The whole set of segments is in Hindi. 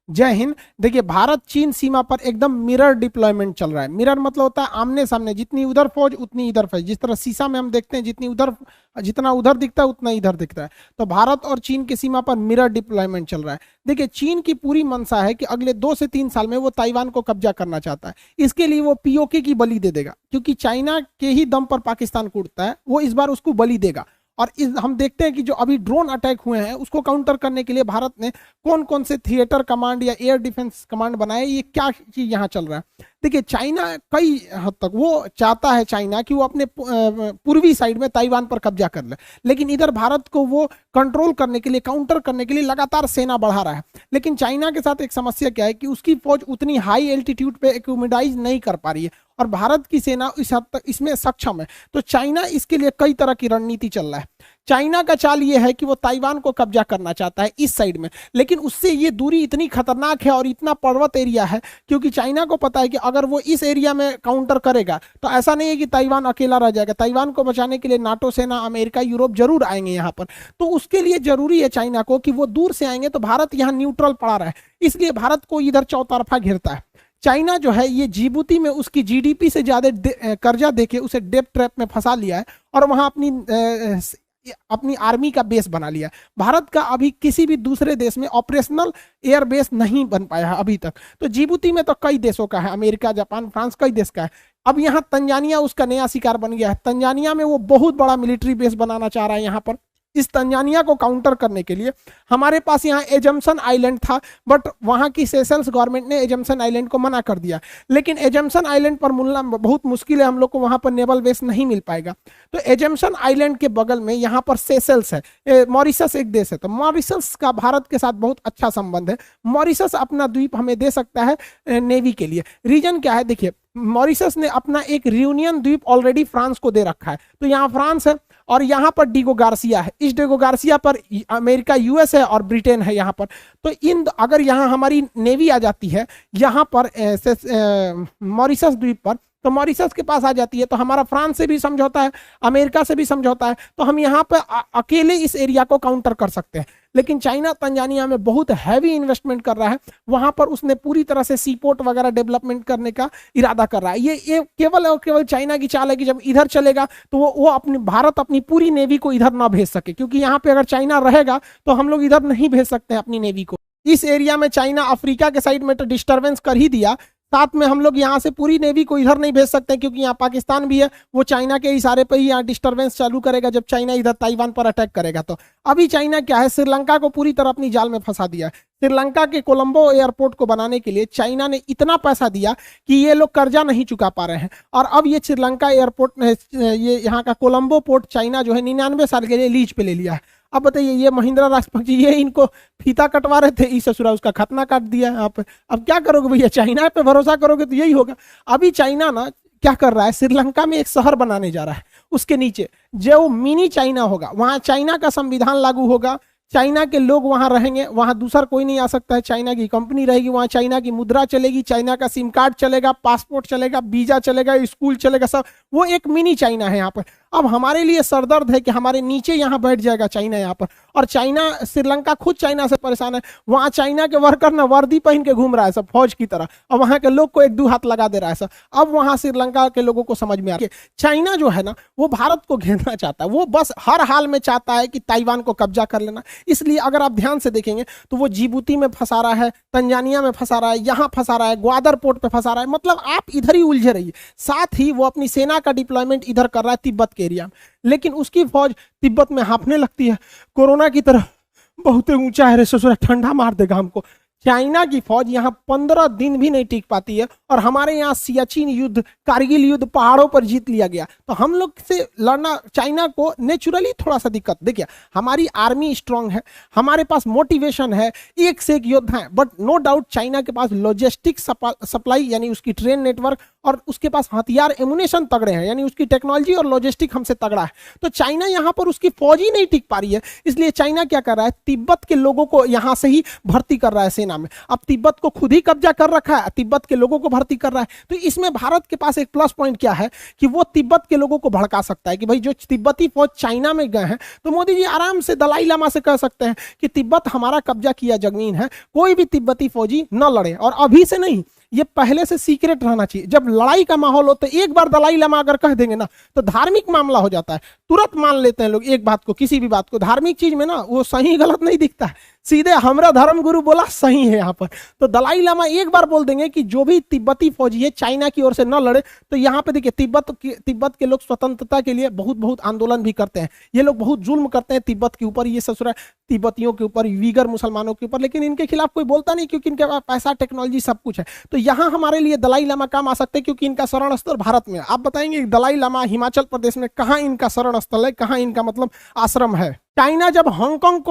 जय हिंद। देखिए, भारत चीन सीमा पर एकदम मिरर डिप्लॉयमेंट चल रहा है। मिरर मतलब होता है आमने सामने, जितनी उधर फौज उतनी इधर फौज। जिस तरह शीशा में हम देखते हैं जितना उधर दिखता है उतना इधर दिखता है, तो भारत और चीन की सीमा पर मिरर डिप्लॉयमेंट चल रहा है। देखिए, चीन की पूरी मंशा है कि अगले 2 से 3 साल में वो ताइवान को कब्जा करना चाहता है। इसके लिए वो पीओके की बलि दे देगा, क्योंकि चाइना के ही दम पर पाकिस्तान कूटता है, वो इस बार उसको बलि देगा। और हम देखते हैं कि जो अभी ड्रोन अटैक हुए हैं उसको काउंटर करने के लिए भारत ने कौन कौन से थिएटर कमांड या एयर डिफेंस कमांड बनाए, ये क्या चीज यहाँ चल रहा है। देखिए, चाइना कई हद तक वो चाहता है चाइना कि वो अपने पूर्वी साइड में ताइवान पर कब्जा कर ले, लेकिन इधर भारत को वो कंट्रोल करने के लिए, काउंटर करने के लिए लगातार सेना बढ़ा रहा है। लेकिन चाइना के साथ एक समस्या क्या है कि उसकी फौज उतनी हाई एल्टीट्यूड पे एक्यूमिडाइज नहीं कर पा रही है, और भारत की सेना इस हद तक इसमें सक्षम है। तो चाइना इसके लिए कई तरह की रणनीति चल रहा है। चाइना का चाल ये है कि वो ताइवान को कब्जा करना चाहता है इस साइड में, लेकिन उससे ये दूरी इतनी खतरनाक है और इतना पर्वत एरिया है, क्योंकि चाइना को पता है कि अगर वो इस एरिया में काउंटर करेगा तो ऐसा नहीं है कि ताइवान अकेला रह जाएगा। ताइवान को बचाने के लिए नाटो सेना, अमेरिका, यूरोप जरूर आएंगे यहाँ पर। तो उसके लिए जरूरी है चाइना को कि वो दूर से आएंगे तो भारत यहाँ न्यूट्रल पड़ा रहा है, इसलिए भारत को इधर चौतरफा घेरता है। चाइना जो है ये जिबूती में उसकी जीडीपी से ज्यादा कर्जा देके उसे डेप ट्रैप में फंसा लिया है, और वहां अपनी आर्मी का बेस बना लिया। भारत का अभी किसी भी दूसरे देश में ऑपरेशनल एयर बेस नहीं बन पाया है अभी तक। तो जिबूती में तो कई देशों का है, अमेरिका, जापान, फ्रांस, कई देश का है। अब यहाँ तंजानिया उसका नया शिकार बन गया है। तंजानिया में वो बहुत बड़ा मिलिट्री बेस बनाना चाह रहा है यहाँ पर। इस तंजानिया को काउंटर करने के लिए हमारे पास यहाँ एजम्पशन आइलैंड था, बट वहाँ की सेशल्स गवर्नमेंट ने एजम्पशन आइलैंड को मना कर दिया। लेकिन एजम्पशन आइलैंड पर मिलना बहुत मुश्किल है, हम लोग को वहाँ पर नेवल बेस नहीं मिल पाएगा। तो एजम्पशन आइलैंड के बगल में यहाँ पर सेशल्स है, मॉरिशस एक देश है, तो मॉरिशस का भारत के साथ बहुत अच्छा संबंध है। मॉरिशस अपना द्वीप हमें दे सकता है नेवी के लिए। रीजन क्या है, देखिए, मॉरिशस ने अपना एक रियूनियन द्वीप ऑलरेडी फ्रांस को दे रखा है, तो यहाँ फ्रांस है और यहाँ पर डिगो गार्सिया है। इस डिगो गार्सिया पर अमेरिका, यूएस है और ब्रिटेन है यहाँ पर। तो अगर यहाँ हमारी नेवी आ जाती है यहाँ पर मॉरिशस द्वीप पर, तो मॉरिशस के पास आ जाती है, तो हमारा फ्रांस से भी समझौता है, अमेरिका से भी समझौता है, तो हम यहाँ पर अकेले इस एरिया को काउंटर कर सकते हैं। लेकिन चाइना तंजानिया में बहुत हैवी इन्वेस्टमेंट कर रहा है, वहां पर उसने पूरी तरह से सी पोर्ट वगैरह डेवलपमेंट करने का इरादा कर रहा है। ये केवल और केवल चाइना की चाल है कि जब इधर चलेगा तो वो भारत अपनी पूरी नेवी को इधर ना भेज सके, क्योंकि यहाँ पे अगर चाइना रहेगा तो हम लोग इधर नहीं भेज सकते अपनी नेवी को। इस एरिया में चाइना अफ्रीका के साइड में तो डिस्टर्बेंस कर ही दिया, साथ में हम लोग यहाँ से पूरी नेवी को इधर नहीं भेज सकते, क्योंकि यहाँ पाकिस्तान भी है, वो चाइना के इशारे पर ही यहाँ डिस्टर्बेंस चालू करेगा जब चाइना इधर ताइवान पर अटैक करेगा। तो अभी चाइना क्या है, श्रीलंका को पूरी तरह अपनी जाल में फंसा दिया है। श्रीलंका के कोलंबो एयरपोर्ट को बनाने के लिए चाइना ने इतना पैसा दिया कि ये लोग कर्जा नहीं चुका पा रहे हैं, और अब ये श्रीलंका एयरपोर्ट, ये यहाँ का कोलंबो पोर्ट चाइना जो है 99 साल के लिए लीज पे ले लिया है। अब बताइए, ये महिंद्रा राजपक्ष जी ये इनको फीता कटवा रहे थे, इस ससुरा उसका खतना काट दिया है यहाँ पे। अब क्या करोगे भैया, चाइना पे भरोसा करोगे तो यही होगा। अभी चाइना ना क्या कर रहा है, श्रीलंका में एक शहर बनाने जा रहा है, उसके नीचे जो मिनी चाइना होगा, वहां चाइना का संविधान लागू होगा, चाइना के लोग वहां रहेंगे, वहां दूसरा कोई नहीं आ सकता है, चाइना की कंपनी रहेगी, वहां चाइना की मुद्रा चलेगी, चाइना का सिम कार्ड चलेगा, पासपोर्ट चलेगा, वीजा चलेगा, स्कूल चलेगा, सब। वो एक मिनी चाइना है यहाँ पर। अब हमारे लिए सरदर्द है कि हमारे नीचे यहाँ बैठ जाएगा चाइना यहाँ पर, और चाइना, श्रीलंका खुद चाइना से परेशान है। वहां चाइना के वर्कर ना वर्दी पहन के घूम रहा है सब फौज की तरह, और वहां के लोग को एक दो हाथ लगा दे रहा है सब। अब वहां श्रीलंका के लोगों को समझ में आ रहा है चाइना जो है ना वो भारत को घेरना चाहता है, वो बस हर हाल में चाहता है कि ताइवान को कब्जा कर लेना। इसलिए अगर आप ध्यान से देखेंगे तो वो जिबूती में फंसा रहा है, तंजानिया में फंसा रहा है, यहाँ फंसा रहा है, ग्वादर पोर्ट पे फंसा रहा है, मतलब आप इधर ही उलझे रहिए। साथ ही वो अपनी सेना का डिप्लॉयमेंट इधर कर रहा है तिब्बत के एरिया में, लेकिन उसकी फौज तिब्बत में हाँफने लगती है, कोरोना की तरह बहुत ऊंचा है रे ससुरा, ठंडा मार देगा हमको। चाइना की फौज यहाँ 15 दिन भी नहीं टिक पाती है, और हमारे यहाँ सियाचिन युद्ध, कारगिल युद्ध पहाड़ों पर जीत लिया गया, तो हम लोग से लड़ना चाइना को नेचुरली थोड़ा सा दिक्कत। देखिए, हमारी आर्मी स्ट्रांग है, हमारे पास मोटिवेशन है, एक से एक योद्धा है, बट नो डाउट चाइना के पास लॉजिस्टिक सप्लाई यानी उसकी ट्रेन नेटवर्क, और उसके पास हथियार एमुनेशन तगड़े हैं, यानी उसकी टेक्नोलॉजी और लॉजिस्टिक हमसे तगड़ा है। तो चाइना यहाँ पर उसकी फौज ही नहीं टिक पा रही है, इसलिए चाइना क्या कर रहा है, तिब्बत के लोगों को यहाँ से ही भर्ती कर रहा है सेना नाम में। अब तिब्बत को खुद ही कब्जा कर रखा है, तिब्बत के लोगों को भर्ती कर रहा है। तो इसमें भारत के पास एक प्लस पॉइंट क्या है कि वो तिब्बत के लोगों को भड़का सकता है कि भाई जो तिब्बती फौज चाइना में गए हैं, तो मोदी जी आराम से दलाई लामा से कह सकते हैं कि तिब्बत हमारा कब्जा किया जमीन है, कोई भी तिब्बती फौजी न लड़े। और अभी से नहीं, ये पहले से सीक्रेट रहना चाहिए। जब लड़ाई का माहौल हो तो एक बार दलाई लामा अगर कह देंगे ना तो धार्मिक मामला हो जाता है, तुरंत मान लेते हैं लोग एक बात को, किसी भी बात को। धार्मिक चीज में ना वो सही गलत नहीं दिखता है, सीधे हमरा धर्म गुरु बोला सही है यहाँ पर। तो दलाई लामा एक बार बोल देंगे कि जो भी तिब्बती फौजी है चाइना की ओर से न लड़े। तो यहाँ पे देखिए तिब्बत के लोग स्वतंत्रता के लिए बहुत बहुत आंदोलन भी करते हैं, ये लोग बहुत जुल्म करते हैं तिब्बत के ऊपर, ये ससुरा तिब्बतियों के ऊपर, वीगर मुसलमानों के ऊपर, लेकिन इनके खिलाफ कोई बोलता नहीं क्योंकि इनके पास पैसा, टेक्नोलॉजी सब कुछ है। तो यहाँ हमारे लिए दलाई लामा काम आ सकते हैं क्योंकि इनका शरण स्थल भारत में है। आप बताएंगे दलाई लामा हिमाचल प्रदेश में कहाँ इनका शरण स्थल है, कहाँ इनका मतलब आश्रम है। चाइना जब हांगकांग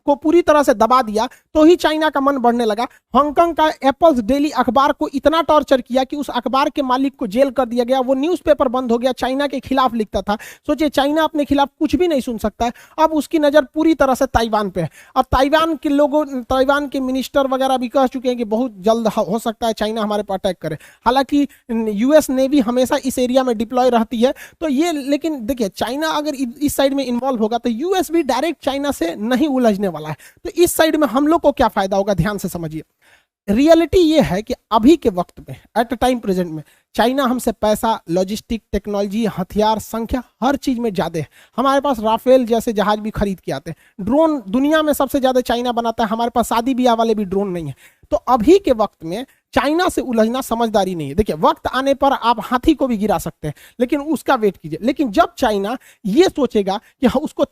को पूरी तरह से दबा दिया तो ही चाइना का मन बढ़ने लगा। हांगकांग का एप्पल्स डेली अखबार को इतना टॉर्चर किया कि उस अखबार के मालिक को जेल कर दिया गया, वो न्यूज़पेपर बंद हो गया, चाइना के खिलाफ लिखता था। सोचिए चाइना अपने खिलाफ कुछ भी नहीं सुन सकता है। अब उसकी नज़र पूरी तरह से ताइवान पे है। अब ताइवान के लोगों, ताइवान के मिनिस्टर वगैरह भी कह चुके हैं कि बहुत जल्द हो सकता है चाइना हमारे पर अटैक करे। हालांकि यूएस नेवी हमेशा इस एरिया में डिप्लॉय रहती है, तो ये, लेकिन देखिए चाइना अगर इस साइड में इन्वॉल्व होगा तो यूएस भी डायरेक्ट चाइना से नहीं उलझने वाला है। तो इस साइड में हम लोग को क्या फायदा होगा, ध्यान से समझिए। रियलिटी ये है कि अभी के वक्त में, एट टाइम प्रेजेंट में, चाइना हमसे पैसा, लॉजिस्टिक, टेक्नोलॉजी, हथियार, संख्या, हर चीज में ज्यादा है। हमारे पास राफेल जैसे जहाज भी खरीद के आते हैं। ड्रोन दुनिया में सबसे ज्यादा चाइना बनाता है, हमारे पास शादी ब्याह वाले भी ड्रोन नहीं है। तो अभी के वक्त में चाइना से उलझना समझदारी नहीं है। देखिए वक्त आने पर आप हाथी को भी गिरा सकते हैं, लेकिन उसका वेट कीजिए। लेकिन जब चाइना ये सोचेगा कि उसको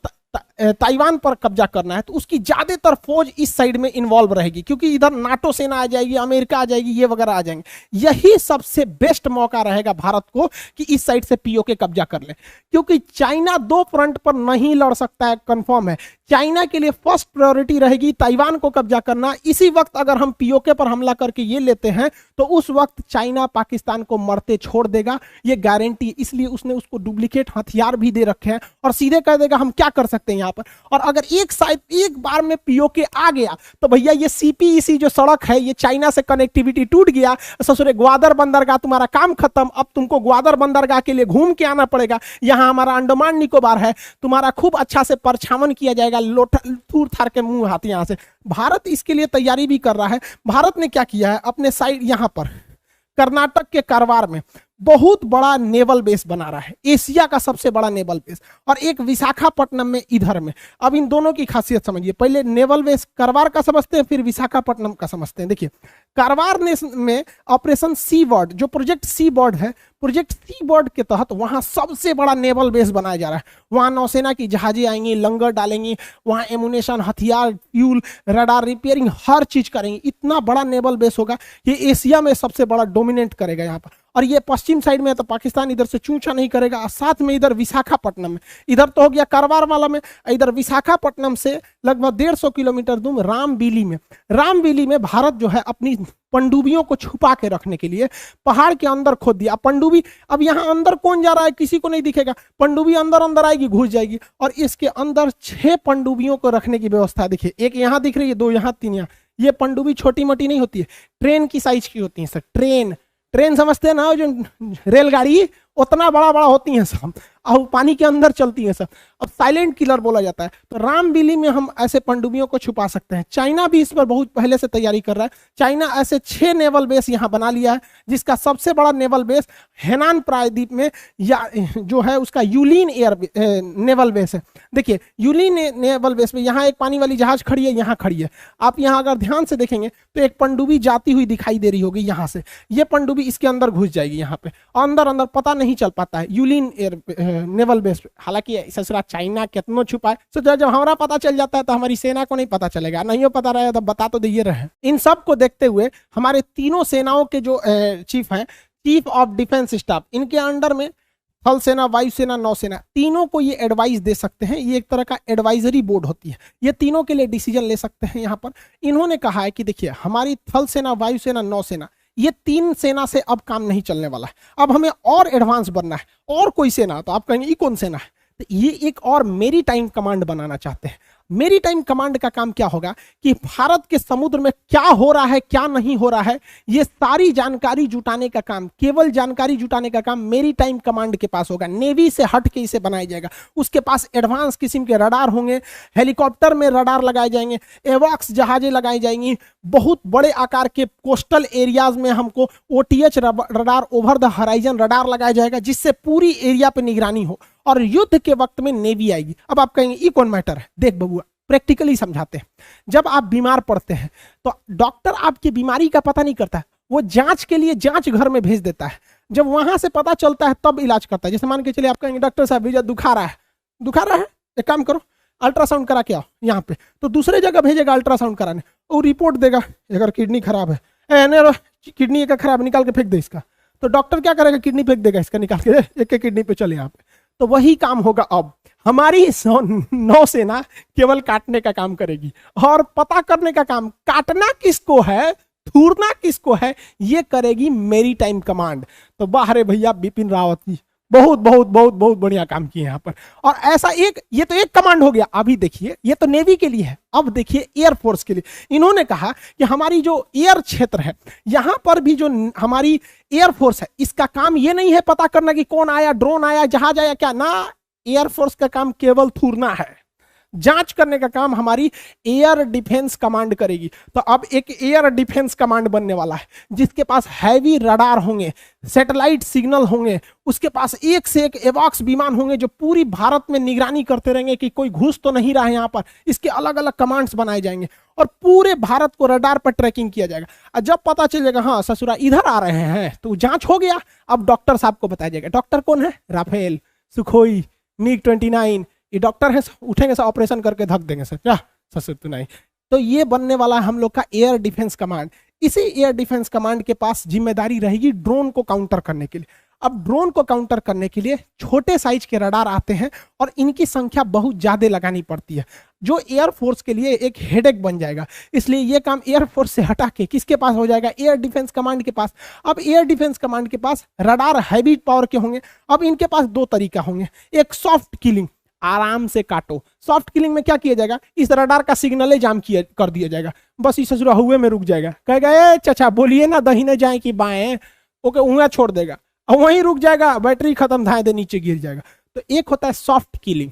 ताइवान पर कब्जा करना है तो उसकी ज्यादातर फौज इस साइड में इन्वॉल्व रहेगी, क्योंकि इधर नाटो सेना आ जाएगी, अमेरिका आ जाएगी, ये वगैरह आ जाएंगे। यही सबसे बेस्ट मौका रहेगा भारत को कि इस साइड से पीओके कब्जा कर ले, क्योंकि चाइना दो फ्रंट पर नहीं लड़ सकता है, कंफर्म है। चाइना के लिए फर्स्ट प्रायोरिटी रहेगी ताइवान को कब्जा करना। इसी वक्त अगर हम पीओके पर हमला करके ये लेते हैं तो उस वक्त चाइना पाकिस्तान को मरते छोड़ देगा, ये गारंटी। इसलिए उसने उसको डुप्लीकेट हथियार भी दे रखे हैं और सीधे कह देगा हम क्या कर सकते हैं यहाँ पर। और अगर एक बार में पीओके आ गया तो भैया ये सीपीईसी जो सड़क है, ये चाइना से कनेक्टिविटी टूट गया, ससुरे ग्वादर बंदरगाह तुम्हारा काम खत्म। अब तुमको ग्वादर बंदरगाह के लिए घूम के आना पड़ेगा। यहाँ हमारा अंडमान निकोबार है, तुम्हारा खूब अच्छा से परछावन किया जाएगा, थूर थार के मुंह हाथ। यहाँ से भारत इसके लिए तैयारी भी कर रहा है। भारत ने क्या किया है, अपने साइड यहाँ पर कर्नाटक के कारवार में बहुत बड़ा नेवल बेस बना रहा है, एशिया का सबसे बड़ा नेवल बेस, और एक विशाखापट्टनम में इधर में। अब इन दोनों की खासियत समझिए। पहले नेवल बेस कारवार का समझते हैं, फिर विशाखापट्टनम का समझते हैं। देखिए कारवार में ऑपरेशन सी बर्ड, जो प्रोजेक्ट सी बर्ड है, प्रोजेक्ट सी बर्ड के तहत वहां सबसे बड़ा नेवल बेस बनाया जा रहा है। वहां नौसेना की जहाजें आएंगी, लंगर डालेंगी, वहां एमुनेशन, हथियार, फ्यूल, रडार रिपेयरिंग, हर चीज करेंगे। इतना बड़ा नेवल बेस होगा, ये एशिया में सबसे बड़ा डोमिनेट करेगा यहाँ पर। और ये पश्चिम साइड में है तो पाकिस्तान इधर से चूचा नहीं करेगा। और साथ में इधर विशाखापट्टनम में, इधर तो हो गया कारवार वाला में, इधर विशाखापट्टनम से लगभग 150 किलोमीटर दूर रामबीली में भारत जो है अपनी पनडुब्बियों को छुपा के रखने के लिए पहाड़ के अंदर खोद दिया। पनडुब्बी, अब यहाँ अंदर कौन जा रहा है किसी को नहीं दिखेगा, पनडुब्बी अंदर अंदर आएगी, घुस जाएगी। और इसके अंदर 6 पनडुब्बियों को रखने की व्यवस्था। देखिए एक यहाँ दिख रही है, 2 यहाँ, 3 यहाँ। ये पनडुब्बी छोटी मोटी नहीं होती है, ट्रेन की साइज की होती है सर। ट्रेन समझते हैं ना, जो रेलगाड़ी उतना बड़ा बड़ा होती हैं सब, और पानी के अंदर चलती हैं सब। अब साइलेंट किलर बोला जाता है। तो रामबीली में हम ऐसे पनडुब्बियों को छुपा सकते हैं। चाइना भी इस पर बहुत पहले से तैयारी कर रहा है। चाइना ऐसे 6 नेवल बेस यहाँ बना लिया है, जिसका सबसे बड़ा नेवल बेस हेनान प्रायद्वीप में, या जो है उसका यूलिन नेवल बेस है। देखिए यूलिन नेवल बेस में यहाँ एक पानी वाली जहाज खड़ी है, यहाँ खड़ी है। आप यहाँ अगर ध्यान से देखेंगे तो एक पनडुब्बी जाती हुई दिखाई दे रही होगी यहाँ से। ये पनडुब्बी इसके अंदर घुस जाएगी यहाँ पे, अंदर पता नहीं चल पाता है यूलिन नेवल बेस पे। हालांकि ससुरा चाइना कितना छुपा है, तो जब हमारा पता चल जाता है तो हमारी सेना को नहीं पता चलेगा, नहीं हो पता रहेगा तो बता तो दिए रहे। इन सब को देखते हुए हमारे तीनों सेनाओं के जो चीफ हैं, चीफ ऑफ डिफेंस स्टाफ, इनके अंडर में थल सेना, वायुसेना, नौसेना, तीनों को ये एडवाइस दे सकते हैं। ये एक तरह का एडवाइजरी बोर्ड होती है, ये तीनों के लिए डिसीजन ले सकते हैं। यहाँ पर इन्होंने कहा है कि देखिए हमारी थल सेना, वायुसेना, नौसेना, ये 3 सेना से अब काम नहीं चलने वाला है। अब हमें और एडवांस बनना है। और कोई सेना, तो आप कहेंगे ये कौन सेना है, तो ये एक और मेरी टाइम कमांड बनाना चाहते हैं। मेरी टाइम कमांड का काम क्या होगा कि भारत के समुद्र में क्या हो रहा है, क्या नहीं हो रहा है, ये सारी जानकारी जुटाने का काम, केवल जानकारी जुटाने का काम मेरी टाइम कमांड के पास होगा। नेवी से हट के इसे बनाया जाएगा। उसके पास एडवांस किस्म के रडार होंगे, हेलीकॉप्टर में रडार लगाए जाएंगे, एवॉक्स जहाजें लगाई जाएंगी, बहुत बड़े आकार के कोस्टल एरियाज में हमको OTH radar, over the horizon radar लगाया जाएगा, जिससे पूरी एरिया पे निगरानी हो। और युद्ध के वक्त में नेवी आएगी। अब आप कहेंगे ये कौन मैटर है? देख बबुआ, प्रैक्टिकली समझाते हैं। जब आप बीमार पड़ते हैं तो डॉक्टर आपकी बीमारी का पता नहीं करता है, वो जांच के लिए जांच घर में भेज देता है। जब वहां से पता चलता है तब इलाज करता है। जैसे मान के चलिए आप कहेंगे डॉक्टर साहब भैया दुखा रहा है, एक काम करो अल्ट्रासाउंड करा के आओ यहाँ पे, तो दूसरे जगह भेजेगा अल्ट्रासाउंड कराने, वो रिपोर्ट देगा अगर किडनी खराब है, किडनी का खराब, निकाल के फेंक दे इसका। तो डॉक्टर क्या करेगा? किडनी फेंक देगा इसका, निकाल के एक एक किडनी पे चले यहाँ पे। तो वही काम होगा अब। हमारी नौसेना केवल काटने का काम करेगी और पता करने का काम, काटना किसको है, थूरना किसको है, ये करेगी मेरी टाइम कमांड। तो बाहर भैया बिपिन रावत जी बहुत बहुत बहुत बहुत बढ़िया काम किए यहाँ पर। और ऐसा एक, ये तो एक कमांड हो गया। अभी देखिए, ये तो नेवी के लिए है, अब देखिए एयरफोर्स के लिए। इन्होंने कहा कि हमारी जो एयर क्षेत्र है, यहां पर भी जो हमारी एयरफोर्स है, इसका काम ये नहीं है पता करना कि कौन आया, ड्रोन आया, जहाज आया, क्या ना। एयरफोर्स का काम केवल थूरना है, जांच करने का काम हमारी एयर डिफेंस कमांड करेगी। तो अब एक एयर डिफेंस कमांड बनने वाला है, जिसके पास हैवी रडार होंगे, सैटेलाइट सिग्नल होंगे, उसके पास एक से एक एवॉक्स विमान होंगे जो पूरी भारत में निगरानी करते रहेंगे कि कोई घुस तो नहीं रहा है यहाँ पर। इसके अलग अलग कमांड्स बनाए जाएंगे और पूरे भारत को रडार पर ट्रैकिंग किया जाएगा। और जब पता चल जाएगा हाँ ससुरा इधर आ रहे हैं, तो जांच हो गया। अब डॉक्टर साहब को बताया जाएगा। डॉक्टर कौन है? राफेल, सुखोई, MiG-29, ये डॉक्टर है, उठेंगे सर ऑपरेशन करके धक देंगे सर, क्या ससुर तो नहीं। तो ये बनने वाला है हम लोग का एयर डिफेंस कमांड। इसी एयर डिफेंस कमांड के पास जिम्मेदारी रहेगी ड्रोन को काउंटर करने के लिए। अब ड्रोन को काउंटर करने के लिए छोटे साइज के रडार आते हैं और इनकी संख्या बहुत ज्यादा लगानी पड़ती है, जो एयरफोर्स के लिए एक हेडेक बन जाएगा। इसलिए ये काम एयरफोर्स से हटा के किसके पास हो जाएगा? एयर डिफेंस कमांड के पास। अब एयर डिफेंस कमांड के पास रडार हैवी पावर के होंगे। अब इनके पास दो तरीका होंगे, एक सॉफ्ट किलिंग, आराम से काटो। सॉफ्ट किलिंग में क्या किया जाएगा? इस रडार का सिग्नल जाम किया कर दिया जाएगा, बस इस ससुरा हुए में रुक जाएगा, कहेगा ए चाचा बोलिए ना दहीने जाए कि बाएं, ओके उंगलियां छोड़ देगा और वहीं रुक जाएगा, बैटरी खत्म, धाए दे नीचे गिर जाएगा। तो एक होता है सॉफ्ट किलिंग,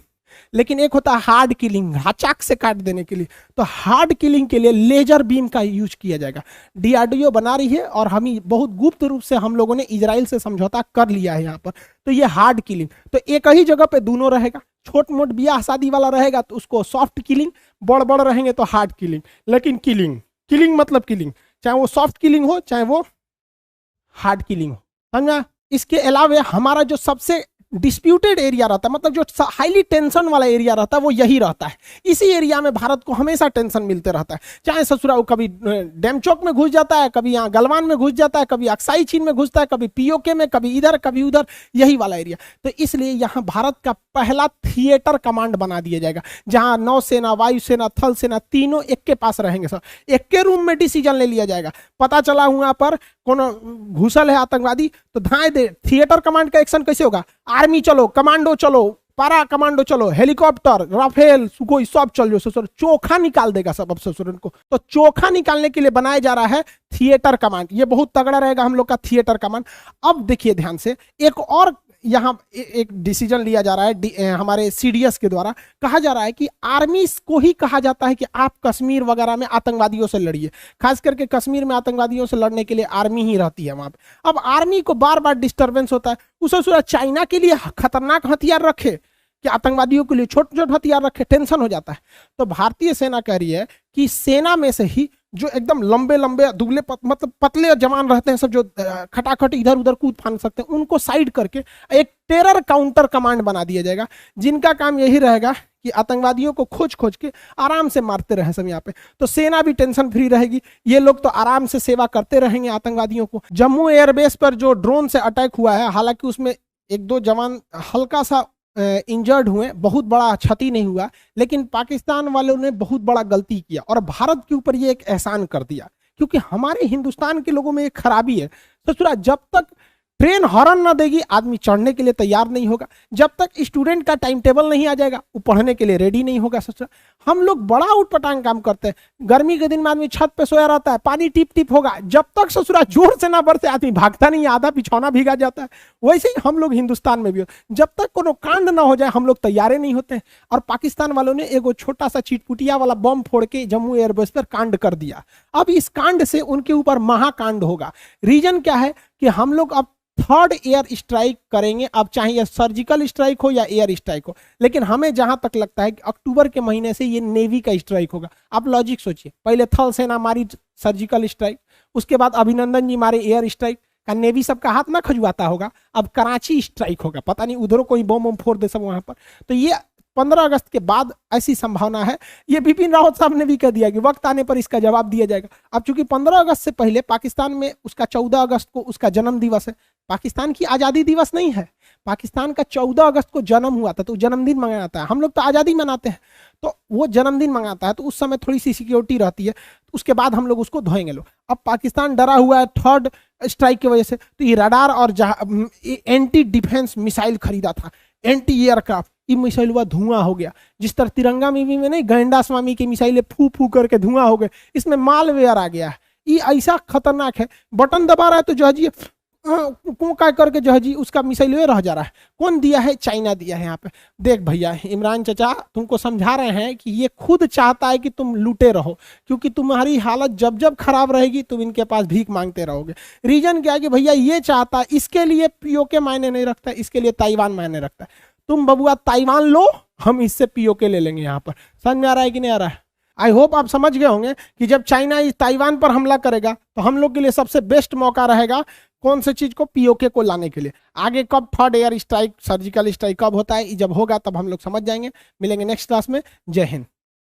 लेकिन एक होता है हार्ड किलिंग, हचाक से काट देने के लिए। तो हार्ड किलिंग के लिए लेजर बीम का यूज किया जाएगा। डीआरडीओ बना रही है और हम बहुत गुप्त रूप से हम लोगों ने इजराइल से समझौता कर लिया है यहाँ पर। तो ये हार्ड किलिंग, तो एक ही जगह पे दोनों रहेगा। छोट मोट ब्याह शादी वाला रहेगा तो उसको सॉफ्ट किलिंग, बड़ बड़ रहेंगे तो हार्ड किलिंग। लेकिन किलिंग मतलब किलिंग, चाहे वो सॉफ्ट किलिंग हो चाहे वो हार्ड किलिंग हो, समझा। इसके अलावा हमारा जो सबसे डिस्प्यूटेड एरिया रहता है, मतलब जो हाईली टेंशन वाला एरिया रहता है, वो यही रहता है। इसी एरिया में भारत को हमेशा टेंशन मिलते रहता है। चाहे ससुरा वो कभी डैम चौक में घुस जाता है, कभी यहाँ गलवान में घुस जाता है, कभी अक्साई चीन में घुसता है, कभी पीओके में, कभी इधर कभी उधर, यही वाला एरिया। तो इसलिए यहाँ भारत का पहला थिएटर कमांड बना दिया जाएगा, जहां नौसेना, वायुसेना, थल सेना तीनों एक के पास रहेंगे सर। एक के रूम में डिसीजन ले लिया जाएगा। पता चला वहां पर कोनो घुसल है आतंकवादी, तो धाए दे, थिएटर कमांड का एक्शन कैसे होगा? आर्मी चलो, कमांडो चलो, पारा कमांडो चलो, हेलीकॉप्टर, राफेल, सुखोई सब चल जो ससुर, चोखा निकाल देगा सब अब ससुर को। तो चोखा निकालने के लिए बनाया जा रहा है थिएटर कमांड। ये बहुत तगड़ा रहेगा हम लोग का थिएटर कमांड। अब देखिए ध्यान से, एक और यहाँ एक डिसीजन लिया जा रहा है हमारे सीडीएस के द्वारा। कहा जा रहा है कि आर्मी को ही कहा जाता है कि आप कश्मीर वगैरह में आतंकवादियों से लड़िए। खास करके कश्मीर में आतंकवादियों से लड़ने के लिए आर्मी ही रहती है वहां पे। अब आर्मी को बार बार डिस्टर्बेंस होता है, उसे चाइना के लिए खतरनाक हथियार रखे कि आतंकवादियों के लिए छोटे छोटे हथियार रखे, टेंशन हो जाता है। तो भारतीय सेना कह रही है कि सेना में से ही जो एकदम लंबे लंबे दुबले मतलब पतले जवान रहते हैं सब, जो खटाखट इधर उधर कूद फान सकते हैं, उनको साइड करके एक टेरर काउंटर कमांड बना दिया जाएगा, जिनका काम यही रहेगा कि आतंकवादियों को खोज खोज के आराम से मारते रहे सब यहाँ पे। तो सेना भी टेंशन फ्री रहेगी, ये लोग तो आराम से सेवा करते रहेंगे आतंकवादियों को। जम्मू एयरबेस पर जो ड्रोन से अटैक हुआ है, हालांकि उसमें एक दो जवान हल्का सा इंजर्ड हुए, बहुत बड़ा क्षति नहीं हुआ, लेकिन पाकिस्तान वालों ने बहुत बड़ा गलती किया और भारत के ऊपर ये एक एहसान कर दिया, क्योंकि हमारे हिंदुस्तान के लोगों में एक खराबी है ससुरा, जब तक ट्रेन हॉर्न ना देगी, आदमी चढ़ने के लिए तैयार नहीं होगा। जब तक स्टूडेंट का टाइम टेबल नहीं आ जाएगा, वो पढ़ने के लिए रेडी नहीं होगा। सच हम लोग बड़ा उटपटांग काम करते हैं। गर्मी के दिन में आदमी छत पे सोया रहता है, पानी टिप टिप होगा, जब तक ससुरा जोर से ना बरसे आदमी भागता नहीं, आधा बिछौना भीगा जाता है। वैसे ही हम लोग हिंदुस्तान में भी हो, जब तक कोनो कांड ना हो जाए हम लोग तैयारे नहीं होते हैं। और पाकिस्तान वालों ने एगो छोटा सा चिटपुटिया वाला बम फोड़ के जम्मू एयरबेस पर कांड कर दिया। अब इस कांड से उनके ऊपर महाकांड होगा। रीजन क्या है कि हम लोग अब थर्ड एयर स्ट्राइक करेंगे, अब चाहे यह सर्जिकल स्ट्राइक हो या एयर स्ट्राइक हो। लेकिन हमें जहां तक लगता है कि अक्टूबर के महीने से ये नेवी का स्ट्राइक होगा। आप लॉजिक सोचिए, पहले थल सेना मारी सर्जिकल स्ट्राइक, उसके बाद अभिनंदन जी मारे एयर स्ट्राइक, का नेवी सबका हाथ ना खजुआता होगा। अब कराची स्ट्राइक होगा, पता नहीं उधरों कोई बम बम फोड़ दे सब वहां पर। तो ये 15 अगस्त के बाद ऐसी संभावना है। ये बिपिन रावत साहब ने भी कह दिया कि वक्त आने पर इसका जवाब दिया जाएगा। अब चूंकि 15 अगस्त से पहले पाकिस्तान में उसका 14 अगस्त को उसका जन्म दिवस है। पाकिस्तान की आज़ादी दिवस नहीं है, पाकिस्तान का 14 अगस्त को जन्म हुआ था, तो जन्मदिन मनाता है। हम लोग तो आज़ादी मनाते हैं, तो वो जन्मदिन मनाता है, तो उस समय थोड़ी सी सिक्योरिटी रहती है। उसके बाद हम लोग उसको धोएंगे लोग। अब पाकिस्तान डरा हुआ है थर्ड स्ट्राइक की वजह से, तो ये रडार और एंटी डिफेंस मिसाइल खरीदा था, एंटी एयरक्राफ्ट, ये मिसाइल हुआ धुआं हो गया। जिस तरह तिरंगा मूवी में नहीं गैंडा स्वामी की मिसाइलें फू फू करके धुआं हो गए, इसमें मालवेयर आ गया है। ये ऐसा खतरनाक है, बटन दबा रहा है तो जो है जी का करके जो है जी उसका मिसाइल रह जा रहा है। कौन दिया है? चाइना दिया है। यहाँ पे देख भैया, इमरान चचा तुमको समझा रहे हैं कि ये खुद चाहता है कि तुम लूटे रहो, क्योंकि तुम्हारी हालत जब जब खराब रहेगी तुम इनके पास भीख मांगते रहोगे। रीजन क्या है कि भैया ये चाहता है, इसके लिए पीओके मायने नहीं रखता, इसके लिए ताइवान मायने रखता है। तुम बबुआ ताइवान लो, हम इससे पीओके ले लेंगे। यहाँ पर समझ में आ रहा है कि नहीं आ रहा है? आई होप आप समझ गए होंगे कि जब चाइना इस ताइवान पर हमला करेगा तो हम लोग के लिए सबसे बेस्ट मौका रहेगा कौन से चीज को? पीओके को लाने के लिए। आगे कब third air strike surgical strike कब होता है, जब होगा तब हम लोग समझ जाएंगे। मिलेंगे नेक्स्ट क्लास में। जय हिंद।